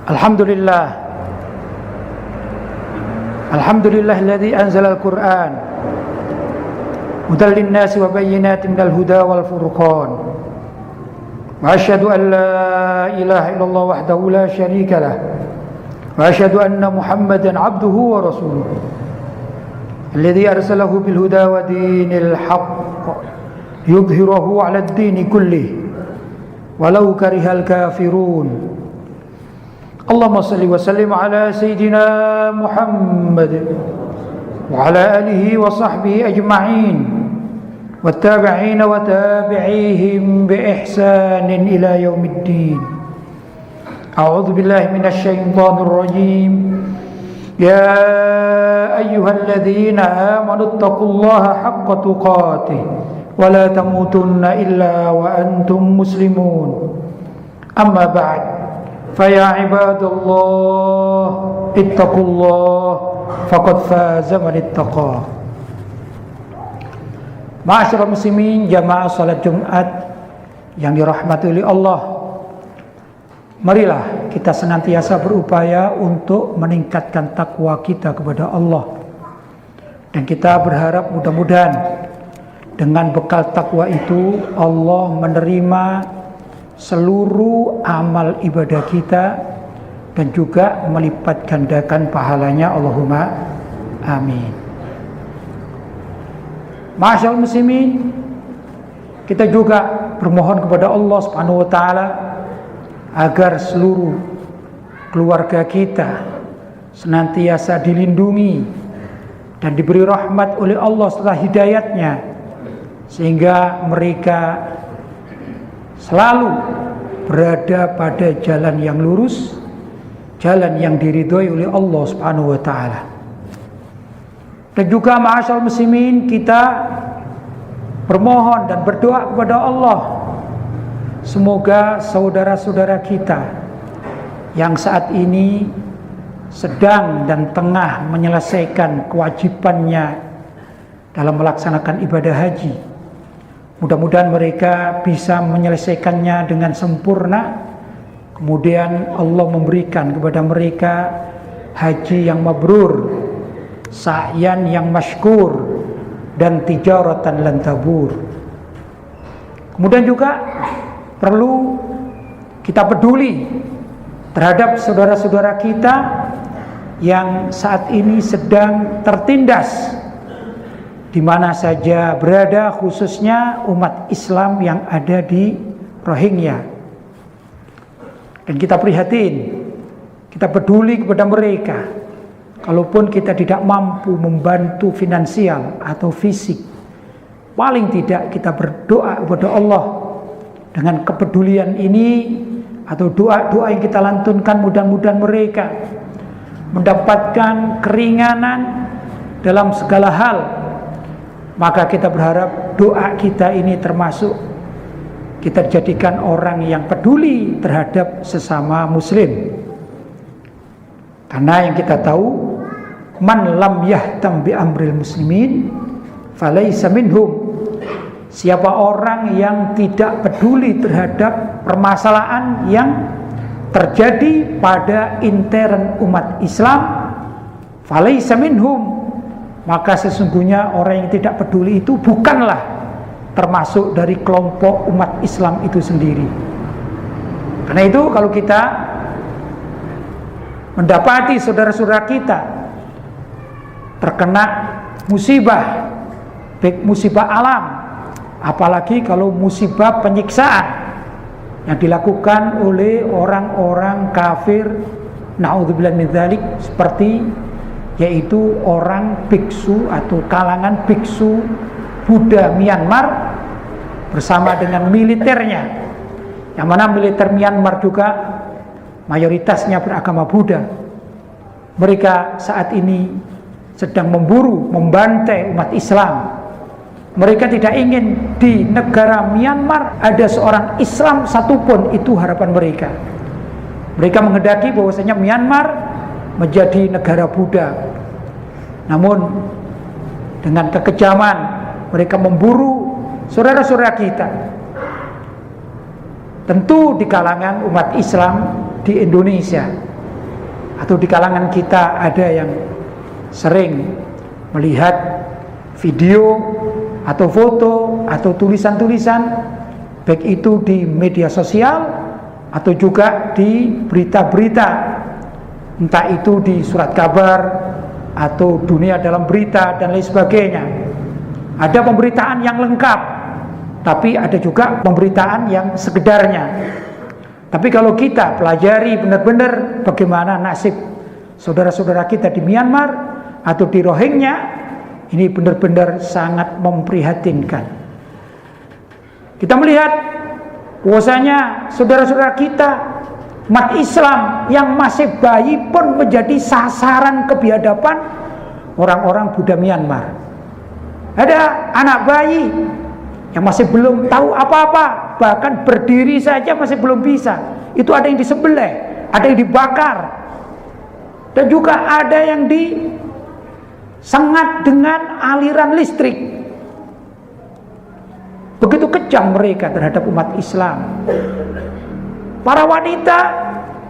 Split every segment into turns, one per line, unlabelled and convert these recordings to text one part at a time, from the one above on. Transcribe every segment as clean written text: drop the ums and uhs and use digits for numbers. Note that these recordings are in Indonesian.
Alhamdulillah. Alhamdulillahilladzi anzalal Qur'an hudal linnasi wa bayyinatin minal huda wal furqan. Wa asyhadu an la ilaha illallah wahdahu la syarika lah. Wa asyhadu anna Muhammadan abduhu wa rasuluh. Alladzi arsalahu bil huda wa dinil haqq yudhhirahu 'alad dini kullih walau karihal kafirun. Allahumma salli wa sallim ala Sayyidina Muhammad wa ala alihi wa sahbihi ajma'in wa tabi'ina wa tabi'ihim bi ihsanin ila yaumiddin. A'udzu billahi minasy syaithanir rajim. Ya ayyuhalladzina amanu taqullaha haqqa tuqatih wa la tamutunna illa wa antum muslimun. Amma ba'd. Faya ibadallah ittaqullah faqad faza man ittaqa. Ma'asyiral muslimin jamaah salat Jumat yang dirahmati oleh Allah, marilah kita senantiasa berupaya untuk meningkatkan takwa kita kepada Allah. Dan kita berharap mudah-mudahan dengan bekal takwa itu Allah menerima seluruh amal ibadah kita dan juga melipat gandakan pahalanya. Allahumma amin. Ma'asyiral muslimin, kita juga bermohon kepada Allah Subhanahu wa taala agar seluruh keluarga kita senantiasa dilindungi dan diberi rahmat oleh Allah setelah hidayatnya, sehingga mereka selalu berada pada jalan yang lurus, jalan yang diridhoi oleh Allah Subhanahu wa taala. Dan juga ma'asyiral muslimin, kita bermohon dan berdoa kepada Allah, semoga saudara-saudara kita yang saat ini sedang dan tengah menyelesaikan kewajibannya dalam melaksanakan ibadah haji, mudah-mudahan mereka bisa menyelesaikannya dengan sempurna. Kemudian Allah memberikan kepada mereka haji yang mabrur, sa'yan yang masykur, dan tijaratan lan tabur. Kemudian juga perlu kita peduli terhadap saudara-saudara kita yang saat ini sedang tertindas di mana saja berada, khususnya umat Islam yang ada di Rohingya. Dan kita prihatin, kita peduli kepada mereka. Kalaupun kita tidak mampu membantu finansial atau fisik, paling tidak kita berdoa kepada Allah dengan kepedulian ini, atau doa-doa yang kita lantunkan, mudah-mudahan mereka mendapatkan keringanan dalam segala hal. Maka kita berharap doa kita ini termasuk kita jadikan orang yang peduli terhadap sesama muslim. Karena yang kita tahu, man lam yahtam bi amril muslimin falaysa minhum. Siapa orang yang tidak peduli terhadap permasalahan yang terjadi pada intern umat Islam, falaysa minhum, maka sesungguhnya orang yang tidak peduli itu bukanlah termasuk dari kelompok umat Islam itu sendiri. Karena itu kalau kita mendapati saudara-saudara kita terkena musibah, baik musibah alam, apalagi kalau musibah penyiksaan yang dilakukan oleh orang-orang kafir, na'udzubillah min dzalik, seperti yaitu orang biksu atau kalangan biksu Buddha Myanmar bersama dengan militernya, yang mana militer Myanmar juga mayoritasnya beragama Buddha. Mereka saat ini sedang memburu, membantai umat Islam. Mereka tidak ingin di negara Myanmar ada seorang Islam satupun, itu harapan mereka. Mereka menghendaki bahwasanya Myanmar menjadi negara Buddha. Namun dengan kekejaman mereka memburu saudara-saudara kita. Tentu di kalangan umat Islam di Indonesia atau di kalangan kita ada yang sering melihat video atau foto atau tulisan-tulisan, baik itu di media sosial atau juga di berita-berita, entah itu di surat kabar atau dunia dalam berita dan lain sebagainya. Ada pemberitaan yang lengkap, tapi ada juga pemberitaan yang sekedarnya. Tapi kalau kita pelajari benar-benar bagaimana nasib saudara-saudara kita di Myanmar atau di Rohingya, ini benar-benar sangat memprihatinkan. Kita melihat bahwasanya saudara-saudara kita umat Islam yang masih bayi pun menjadi sasaran kebiadaban orang-orang Buddha Myanmar. Ada anak bayi yang masih belum tahu apa-apa, bahkan berdiri saja masih belum bisa. Itu ada yang disembelih, ada yang dibakar, dan juga ada yang disengat dengan aliran listrik. Begitu kejam mereka terhadap umat Islam. Para wanita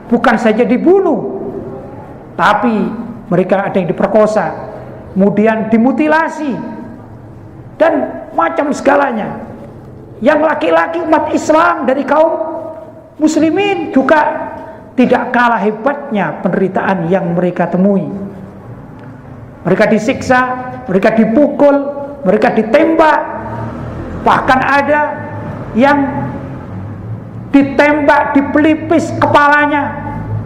bukan saja dibunuh, tapi mereka ada yang diperkosa, kemudian dimutilasi, dan macam segalanya. Yang laki-laki umat Islam dari kaum muslimin juga tidak kalah hebatnya penderitaan yang mereka temui. Mereka disiksa, mereka dipukul, mereka ditembak, bahkan ada yang ditembak, dipelipis kepalanya,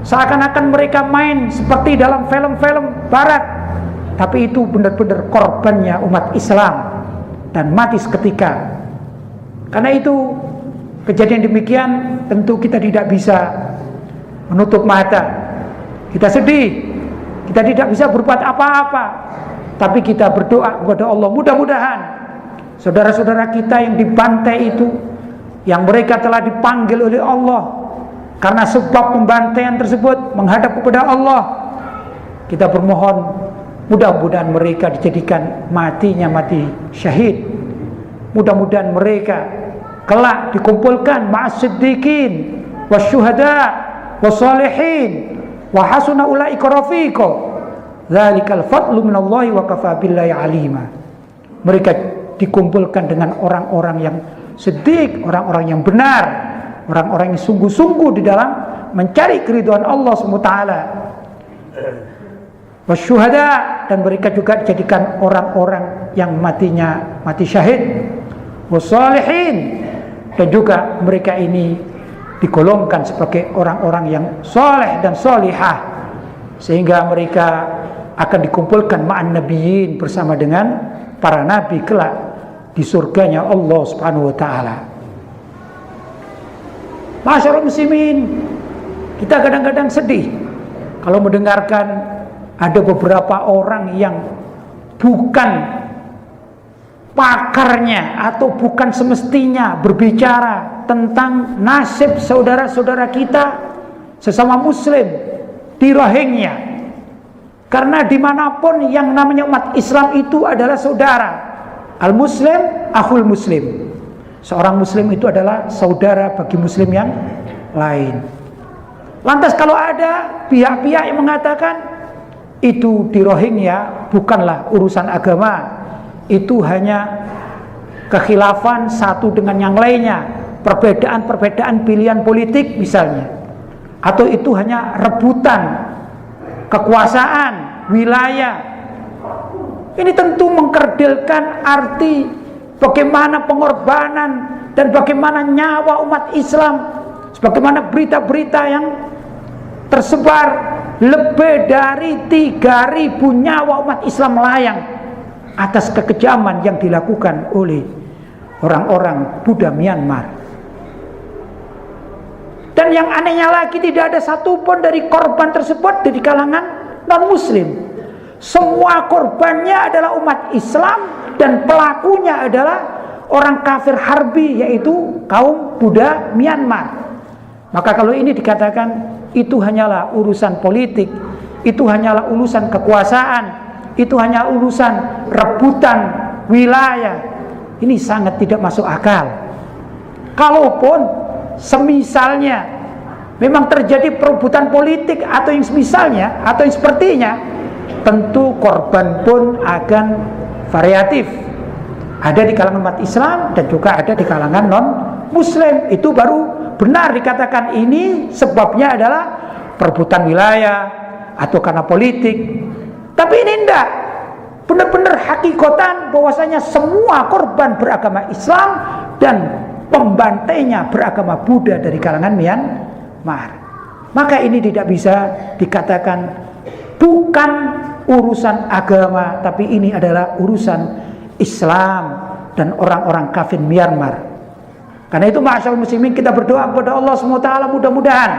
seakan-akan mereka main seperti dalam film-film barat. Tapi itu benar-benar korbannya umat Islam dan mati seketika. Karena itu kejadian demikian tentu kita tidak bisa menutup mata. Kita sedih, kita tidak bisa berbuat apa-apa, tapi kita berdoa kepada Allah, mudah-mudahan saudara-saudara kita yang dibantai itu, yang mereka telah dipanggil oleh Allah karena sebab pembantaian tersebut menghadap kepada Allah, kita bermohon mudah-mudahan mereka dijadikan matinya mati syahid. Mudah-mudahan mereka kelak dikumpulkan ma'as siddiqin wasyuhada wassalihin wa hasuna ulaika rafiqa. Dzalikal fadlu minallahi wa kafa billahi alima. Mereka dikumpulkan dengan orang-orang yang siddiq, orang-orang yang benar, orang-orang yang sungguh-sungguh di dalam mencari keridhaan Allah SWT. Wasyuhada, dan mereka juga dijadikan orang-orang yang matinya mati syahid. Wassalihin, dan juga mereka ini digolongkan sebagai orang-orang yang soleh dan solihah, sehingga mereka akan dikumpulkan ma'an nabiyyin, bersama dengan para nabi kelak di surganya Allah Subhanahu wa taala. Masyarakat muslimin, kita kadang-kadang sedih kalau mendengarkan ada beberapa orang yang bukan pakarnya atau bukan semestinya berbicara tentang nasib saudara-saudara kita sesama muslim di Rohingya. Karena dimanapun yang namanya umat Islam itu adalah saudara. Al-Muslim akhul muslim. Seorang muslim itu adalah saudara bagi muslim yang lain. Lantas kalau ada pihak-pihak yang mengatakan itu di Rohingya bukanlah urusan agama, itu hanya kekhilafan satu dengan yang lainnya, perbedaan-perbedaan pilihan politik misalnya, atau itu hanya rebutan kekuasaan wilayah, ini tentu mengkerdilkan arti bagaimana pengorbanan dan bagaimana nyawa umat Islam, sebagaimana berita-berita yang tersebar lebih dari 3.000 nyawa umat Islam melayang atas kekejaman yang dilakukan oleh orang-orang Buddha Myanmar. Dan yang anehnya lagi, tidak ada satupun dari korban tersebut dari kalangan non-muslim. Semua korbannya adalah umat Islam, dan pelakunya adalah orang kafir harbi, yaitu kaum Buddha Myanmar. Maka kalau ini dikatakan itu hanyalah urusan politik, itu hanyalah urusan kekuasaan, itu hanya urusan rebutan wilayah, ini sangat tidak masuk akal. Kalaupun semisalnya memang terjadi perebutan politik atau yang semisalnya atau yang sepertinya, tentu korban pun akan variatif. Ada di kalangan umat Islam dan juga ada di kalangan non-Muslim. Itu baru benar dikatakan ini sebabnya adalah perebutan wilayah atau karena politik. Tapi ini enggak. Benar-benar hakikatan bahwasanya semua korban beragama Islam dan pembantainya beragama Buddha dari kalangan Myanmar. Maka ini tidak bisa dikatakan bukan urusan agama, tapi ini adalah urusan Islam dan orang-orang kafir Myanmar. Karena itu ma'asyiral muslimin, kita berdoa kepada Allah SWT, mudah-mudahan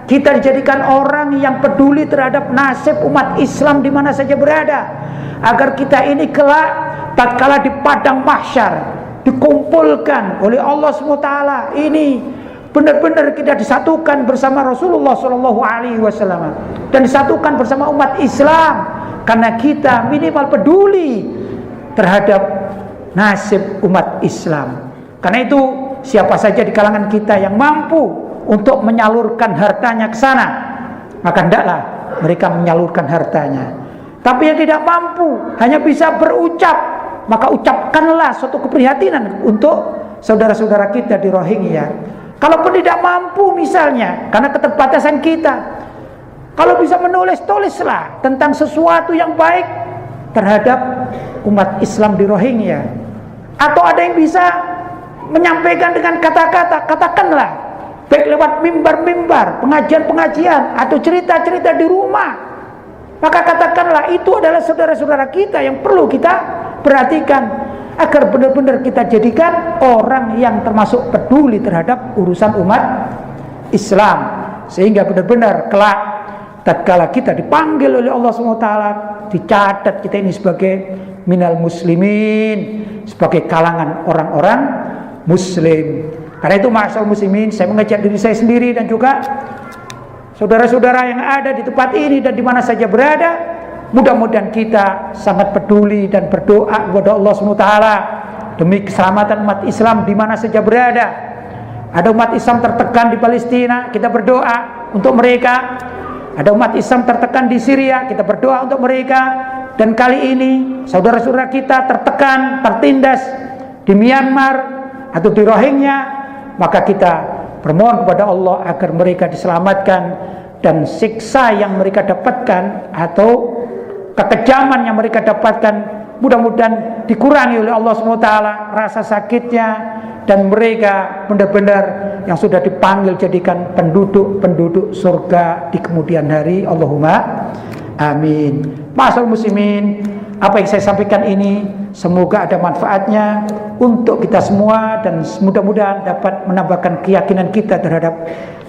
kita dijadikan orang yang peduli terhadap nasib umat Islam di mana saja berada, agar kita ini kelak tatkala di padang mahsyar dikumpulkan oleh Allah SWT ini benar-benar kita disatukan bersama Rasulullah SAW dan disatukan bersama umat Islam, karena kita minimal peduli terhadap nasib umat Islam. Karena itu siapa saja di kalangan kita yang mampu untuk menyalurkan hartanya ke sana, maka hendaklah mereka menyalurkan hartanya. Tapi yang tidak mampu hanya bisa berucap, maka ucapkanlah suatu keprihatinan untuk saudara-saudara kita di Rohingya. Kalaupun tidak mampu misalnya karena keterbatasan kita, kalau bisa tulislah tentang sesuatu yang baik terhadap umat Islam di Rohingya. Atau ada yang bisa menyampaikan dengan kata-kata, katakanlah baik lewat mimbar-mimbar, pengajian-pengajian atau cerita-cerita di rumah. Maka katakanlah itu adalah saudara-saudara kita yang perlu kita perhatikan, agar benar-benar kita jadikan orang yang termasuk peduli terhadap urusan umat Islam, sehingga benar-benar kelak tatkala kita dipanggil oleh Allah SWT, dicatat kita ini sebagai minal muslimin, sebagai kalangan orang-orang muslim. Karena itu ma'asyiral muslimin, saya mengajak diri saya sendiri dan juga saudara-saudara yang ada di tempat ini dan di mana saja berada, mudah-mudahan kita sangat peduli dan berdoa kepada Allah SWT demi keselamatan umat Islam di mana saja berada. Ada umat Islam tertekan di Palestina, kita berdoa untuk mereka. Ada umat Islam tertekan di Syria, kita berdoa untuk mereka. Dan kali ini saudara-saudara kita tertekan, tertindas di Myanmar atau di Rohingya, maka kita bermohon kepada Allah agar mereka diselamatkan dan siksa yang mereka dapatkan atau kekejaman yang mereka dapatkan mudah-mudahan dikurangi oleh Allah SWT rasa sakitnya, dan mereka benar-benar yang sudah dipanggil jadikan penduduk surga di kemudian hari. Allahumma amin. Ma'asyiral muslimin, apa yang saya sampaikan ini semoga ada manfaatnya untuk kita semua dan mudah-mudahan dapat menambahkan keyakinan kita terhadap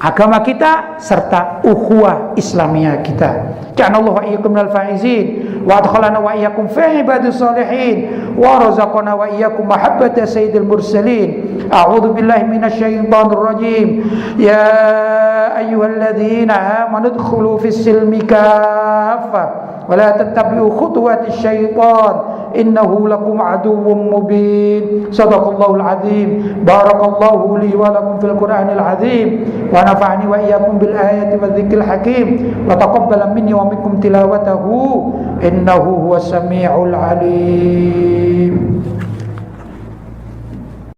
agama kita serta ukhuwah Islamiyah kita. Ja'alallahu wa iyyakum minal faizin wa adkhalana wa iyyakum fi ibadis salihin wa razaqana wa iyyakum mahabbata sayyidil mursalin. A'udzu billahi minasyaitonir rajim. Ya ayyuhalladzina amanu udkhulu fis silmi kaffah wa la tattabi'u khutuwatis syaitan innahu lakum aduwwum mubin. Shadaqallahul azim. Barakallahu li wa lakum fil Qur'anil azim wa nafa'ani wa iyyakum bil ayati wadh-dhikril hakim wa taqabbala minni wa minkum tilawatahu innahu huwas samiul alim.